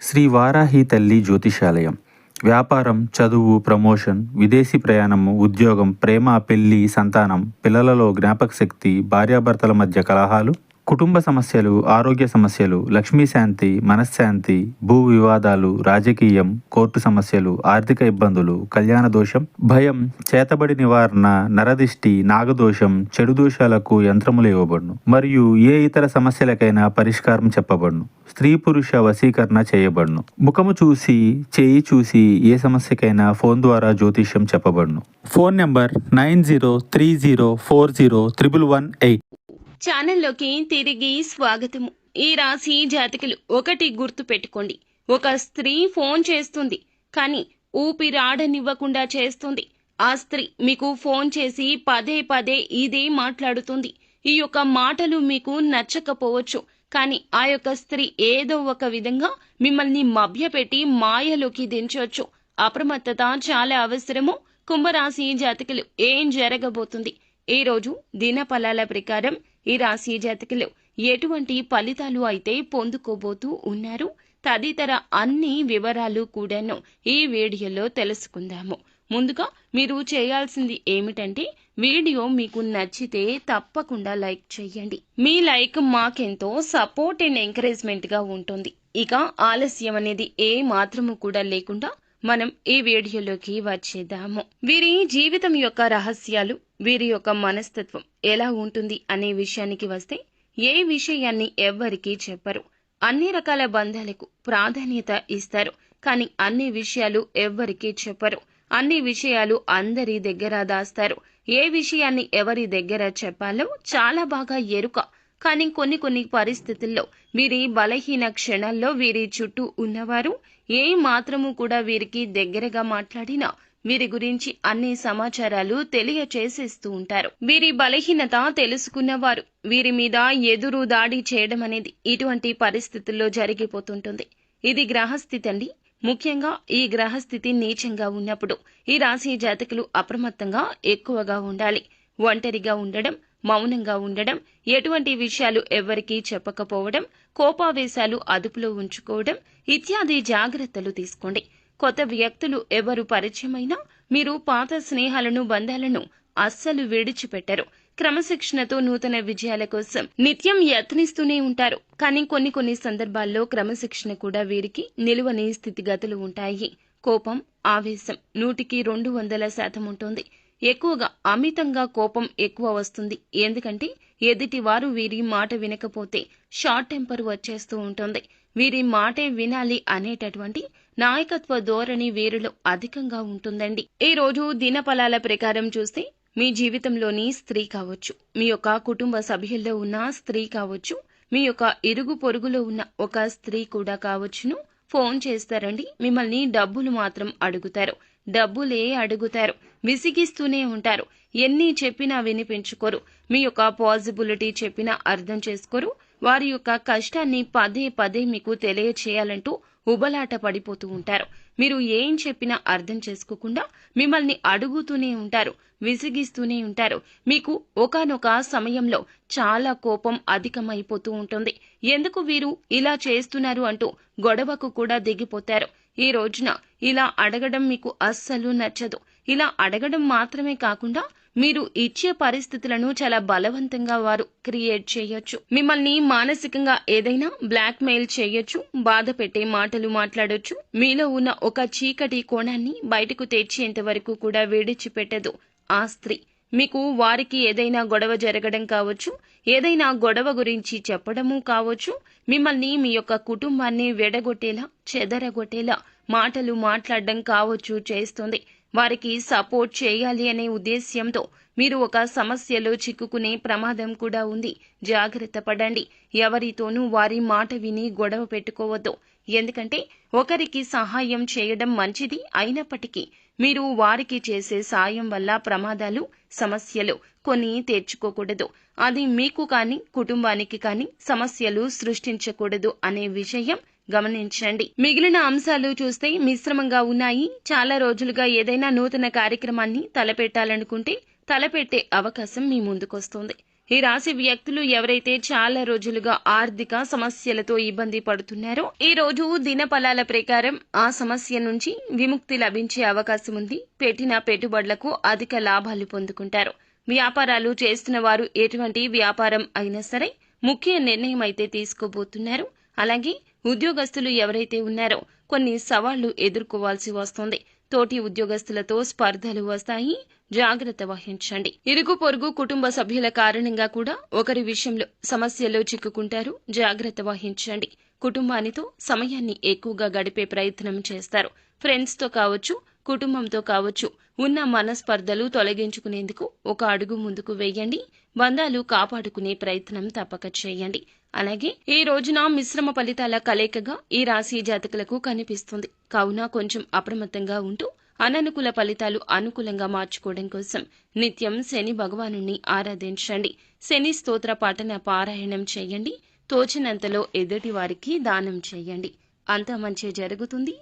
శ్రీ వారాహి తల్లి జ్యోతిషాలయం. వ్యాపారం, చదువు, ప్రమోషన్, విదేశీ ప్రయాణము, ఉద్యోగం, ప్రేమ, పెళ్లి, సంతానం, పిల్లలలో జ్ఞాపకశక్తి, భార్యాభర్తల మధ్య కలహాలు, కుటుంబ సమస్యలు, ఆరోగ్య సమస్యలు, లక్ష్మీ శాంతి, మనశ్శాంతి, భూ వివాదాలు, రాజకీయం, కోర్టు సమస్యలు, ఆర్థిక ఇబ్బందులు, కళ్యాణ దోషం, భయం, చేతబడి నివారణ, నరదిష్టి, నాగదోషం, చెడు దోషాలకు యంత్రములు ఇవ్వబడును మరియు ఏ ఇతర సమస్యలకైనా పరిష్కారం చెప్పబడును. స్త్రీ పురుష వశీకరణ చేయబడును. ముఖము చూసి, చేయి చూసి ఏ సమస్యకైనా ఫోన్ ద్వారా జ్యోతిష్యం చెప్పబడును. Phone number 9030401118. ఛానల్లోకి తిరిగి స్వాగతము. ఈ రాశి జాతకులు ఒకటి గుర్తు పెట్టుకోండి. ఒక స్త్రీ ఫోన్ చేస్తుంది, కానీ ఊపిరాడనివ్వకుండా చేస్తుంది. ఆ స్త్రీ మీకు ఫోన్ చేసి పదే పదే ఇదే మాట్లాడుతుంది. ఈ యొక్క మాటలు మీకు నచ్చకపోవచ్చు, కానీ ఆ యొక్క స్త్రీ ఏదో ఒక విధంగా మిమ్మల్ని మభ్యపెట్టి మాయలోకి దించవచ్చు. అప్రమత్తత చాలా అవసరము. కుంభరాశి జాతకులు ఏం జరగబోతుంది? ఈ రోజు దినఫలాల ప్రకారం ఈ రాశి జాతకులు ఎటువంటి ఫలితాలు అయితే పొందుకోబోతూ ఉన్నారు తదితర అన్ని వివరాలు కూడాను ఈ వీడియోలో తెలుసుకుందాము. ముందుగా మీరు చేయాల్సింది ఏమిటంటే, వీడియో మీకు నచ్చితే తప్పకుండా లైక్ చేయండి. మీ లైక్ మాకెంతో సపోర్ట్ అండ్ ఎంకరేజ్మెంట్ గా ఉంటుంది. ఇక ఆలస్యం అనేది ఏ మాత్రము కూడా లేకుండా మనం ఈ వీడియోలోకి వచ్చేద్దాము. వీరి జీవితం యొక్క రహస్యాలు, వీరి యొక్క మనస్తత్వం ఎలా ఉంటుంది అనే విషయానికి వస్తే, ఏ విషయాన్ని ఎవ్వరికీ చెప్పరు. అన్ని రకాల బంధాలకు ప్రాధాన్యత ఇస్తారు, కానీ అన్ని విషయాలు ఎవ్వరికీ చెప్పరు. అన్ని విషయాలు అందరి దగ్గర దాస్తారు. ఏ విషయాన్ని ఎవరి దగ్గర చెప్పాలో చాలా బాగా ఎరుక. కానీ కొన్ని పరిస్థితుల్లో వీరి బలహీన క్షణాల్లో వీరి చుట్టూ ఉన్నవారు ఏ మాత్రము కూడా వీరికి దగ్గరగా మాట్లాడినా వీరి గురించి అన్ని సమాచారాలు తెలియచేసేస్తూ ఉంటారు. వీరి బలహీనత తెలుసుకున్నవారు వీరి మీద ఎదురు దాడి చేయడం అనేది ఇటువంటి పరిస్థితుల్లో జరిగిపోతుంటుంది. ఇది గ్రహస్థితి అండి. ముఖ్యంగా ఈ గ్రహస్థితి నీచంగా ఉన్నప్పుడు ఈ రాశి జాతకులు అప్రమత్తంగా ఎక్కువగా ఉండాలి. ఒంటరిగా ఉండడం, మౌనంగా ఉండడం, ఎటువంటి విషయాలు ఎవరికీ చెప్పకపోవడం, కోపావేశాలు అదుపులో ఉంచుకోవడం ఇత్యాది జాగ్రత్తలు తీసుకోండి. కొత్త వ్యక్తులు ఎవరు పరిచయమైనా మీరు పాత స్నేహాలను, బంధాలను అస్సలు విడిచిపెట్టరు. క్రమశిక్షణతో నూతన విజయాల కోసం నిత్యం యత్నిస్తూనే ఉంటారు. కానీ కొన్ని సందర్భాల్లో క్రమశిక్షణ కూడా వీరికి నిలువని స్థితిగతులు ఉంటాయి. కోపం, ఆవేశం 100కి 200% ఉంటుంది. ఎక్కువగా అమితంగా కోపం ఎక్కువ వస్తుంది. ఎందుకంటే ఎదుటి వారు వీరి మాట వినకపోతే షార్ట్ టెంపర్ వచ్చేస్తూ ఉంటుంది. వీరి మాటే వినాలి అనేటటువంటి నాయకత్వ ధోరణి వీరిలో అధికంగా ఉంటుందండి. ఈ రోజు దినఫలాల ప్రకారం చూస్తే, మీ జీవితంలోని స్త్రీ కావచ్చు, మీ యొక్క కుటుంబ సభ్యుల్లో ఉన్న స్త్రీ కావచ్చు, మీ యొక్క ఇరుగు పొరుగులో ఉన్న ఒక స్త్రీ కూడా కావచ్చును, ఫోన్ చేస్తారండి. మిమ్మల్ని డబ్బులు మాత్రం అడుగుతారు. డబ్బులే అడుగుతారు. విసిగిస్తూనే ఉంటారు. ఎన్ని చెప్పినా వినిపించుకోరు. మీ యొక్క పాజిబిలిటీ చెప్పినా అర్థం చేసుకోరు. వారి యొక్క కష్టాన్ని పదే పదే మీకు తెలియచేయాలంటూ ఉబలాట పడిపోతూ ఉంటారు. మీరు ఏం చెప్పినా అర్థం చేసుకోకుండా మిమ్మల్ని అడుగుతూనే ఉంటారు, విసిగిస్తూనే ఉంటారు. మీకు ఒకానొక సమయంలో చాలా కోపం అధికమైపోతూ ఉంటుంది. ఎందుకు వీరు ఇలా చేస్తున్నారు అంటూ గొడవకు కూడా దిగిపోతారు. ఈ రోజున ఇలా అడగడం మీకు అస్సలు నచ్చదు. ఇలా అడగడం మాత్రమే కాకుండా మీరు ఇచ్చే పరిస్థితులను చాలా బలవంతంగా వారు క్రియేట్ చేయొచ్చు. మిమ్మల్ని మానసికంగా ఏదైనా బ్లాక్ మెయిల్ చేయొచ్చు, బాధ పెట్టే మాటలు మాట్లాడొచ్చు. మీలో ఉన్న ఒక చీకటి కోణాన్ని బయటకు తెచ్చేంత వరకు కూడా విడిచిపెట్టదు ఆ స్త్రీ. మీకు వారికి ఏదైనా గొడవ జరగడం కావచ్చు, ఏదైనా గొడవ గురించి చెప్పడము కావచ్చు, మిమ్మల్ని, మీ యొక్క కుటుంబాన్ని విడగొట్టేలా, చెదరగొట్టేలా మాటలు మాట్లాడడం కావచ్చు చేస్తుంది. వారికి సపోర్ట్ చేయాలి అనే ఉద్దేశ్యంతో మీరు ఒక సమస్యలో చిక్కుకునే ప్రమాదం కూడా ఉంది. జాగ్రత్త పడండి. ఎవరితోనూ వారి మాట విని గొడవ పెట్టుకోవద్దు. ఎందుకంటే ఒకరికి సహాయం చేయడం మంచిది అయినప్పటికీ మీరు వారికి చేసే సాయం వల్ల ప్రమాదాలు, సమస్యలు కొన్ని తెచ్చుకోకూడదు. అది మీకు కానీ కుటుంబానికి కానీ సమస్యలు సృష్టించకూడదు అనే విషయం గమనించండి. మిగిలిన అంశాలు చూస్తే మిశ్రమంగా ఉన్నాయి. చాలా రోజులుగా ఏదైనా నూతన కార్యక్రమాన్ని తలపెట్టాలనుకుంటే తలపెట్టే అవకాశం మీ ముందుకొస్తుంది. ఈ రాశి వ్యక్తులు ఎవరైతే చాలా రోజులుగా ఆర్థిక సమస్యలతో ఇబ్బంది పడుతున్నారో ఈ రోజు దినఫలాల ప్రకారం ఆ సమస్య నుంచి విముక్తి లభించే అవకాశం ఉంది. పెట్టిన పెట్టుబడులకు అధిక లాభాలు పొందుకుంటారు. వ్యాపారాలు చేస్తున్న వారు ఎటువంటి వ్యాపారం అయినా సరే ముఖ్య నిర్ణయం అయితే తీసుకోబోతున్నారు. అలాగే ఉద్యోగస్తులు ఎవరైతే ఉన్నారో కొన్ని సవాళ్లు ఎదుర్కోవాల్సి వస్తుంది. తోటి ఉద్యోగస్తులతో స్పర్ధలు వస్తాయి. జాగ్రత్త వహించండి. ఇరుగు పొరుగు కుటుంబ సభ్యుల కారణంగా కూడా ఒకరి విషయంలో సమస్యల్లో చిక్కుకుంటారు. జాగ్రత్త వహించండి. కుటుంబానితో సమయాన్ని ఎక్కువగా గడిపే ప్రయత్నం చేస్తారు. ఫ్రెండ్స్ తో కావచ్చు, కుటుంబంతో కావచ్చు, ఉన్న మనస్పర్ధలు తొలగించుకునేందుకు ఒక అడుగు ముందుకు వేయండి. బంధాలు కాపాడుకునే ప్రయత్నం తప్పక చేయండి. అలాగే ఈ రోజున మిశ్రమ ఫలితాల కలయికగా ఈ రాశి జాతకులకు కనిపిస్తుంది. కావున కొంచెం అప్రమత్తంగా ఉంటూ అననుకూల ఫలితాలు అనుకూలంగా మార్చుకోవడం కోసం నిత్యం శని భగవానుణ్ణి ఆరాధించండి. శని స్తోత్ర పఠన పారాయణం చేయండి. తోచినంతలో ఎదుటి వారికి దానం చేయండి. అంతా మంచి జరుగుతుంది.